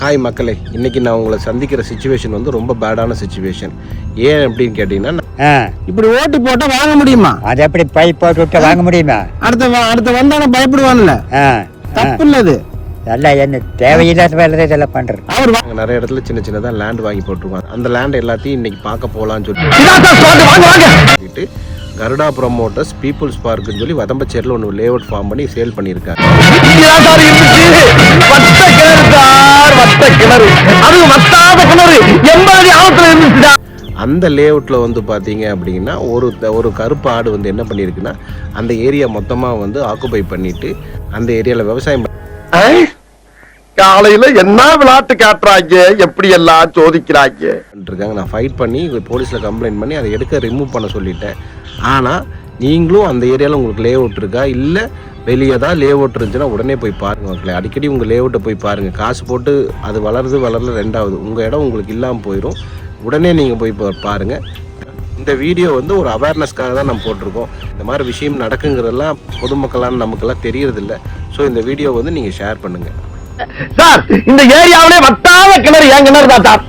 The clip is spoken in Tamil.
ஹாய் மக்களே, இன்றைக்கி நான் உங்களை சந்திக்கிற சுச்சுவேஷன் வந்து ரொம்ப பேடான சுச்சுவேஷன். ஏன் அப்படின்னு கேட்டிங்கன்னா, இப்படி ஓட்டு போட்டா வாங்க முடியுமா? அது எப்படி பைப் போட்டு விட்டு வாங்க முடியுமா? அடுத்த வந்தானே பயப்படுவான்ல. தப்பு இல்லது. எல்லாம் என்ன தேவையில்லாத வேலை இதெல்லாம் பண்றது. அவர் நிறைய இடத்துல சின்ன சின்னதாக லேண்ட் வாங்கி போட்டுருவாங்க. அந்த லேண்ட் எல்லாத்தையும் இன்னைக்கு பார்க்க போகலான்னு சொல்லிட்டு கருடா ப்ரமோட்டர்ஸ் பீப்புள்ஸ் பார்க்குன்னு சொல்லி வதம்பச்சேரியில் ஒன்று லேஅவுட் ஃபார்ம் பண்ணி சேல் பண்ணியிருக்காங்க. அந்த லேஅவுட்டில் வந்து பார்த்தீங்க அப்படின்னா ஒரு கருப்பு ஆடு வந்து என்ன பண்ணியிருக்குன்னா, அந்த ஏரியா மொத்தமாக வந்து ஆக்குபை பண்ணிட்டு அந்த ஏரியாவில் விவசாயம் காலையில என்ன விளையாட்டு காட்டுறாங்க, எப்படி எல்லாம் சோதிக்கிறாங்க இருக்காங்க. நான் ஃபைட் பண்ணி போலீஸில் கம்ப்ளைண்ட் பண்ணி அதை எடுக்க ரிமூவ் பண்ண சொல்லிட்டேன். ஆனால் நீங்களும் அந்த ஏரியாவில் உங்களுக்கு லேஅவுட் இருக்கா, இல்லை வெளியே தான் லேஅவுட் இருந்துச்சுன்னா உடனே போய் பாருங்கள் மக்களே. அடிக்கடி உங்கள் லேஅவுட்டை போய் பாருங்கள். காசு போட்டு அது வளரல ரெண்டாவது உங்கள் இடம் உங்களுக்கு இல்லாமல் போயிடும். உடனே நீங்கள் போய் பாருங்கள். இந்த வீடியோ வந்து ஒரு அவேர்னஸ்க்காக தான் நம்ம போட்டிருக்கோம். இந்த மாதிரி விஷயம் நடக்குங்கிறதெல்லாம் பொதுமக்களான நமக்கெல்லாம் தெரியறதில்ல. ஸோ இந்த வீடியோ வந்து நீங்கள் ஷேர் பண்ணுங்கள். சார். இந்த ஏரியாவிலே வட்டாத கிணறு என் கிணறு தான் சார்.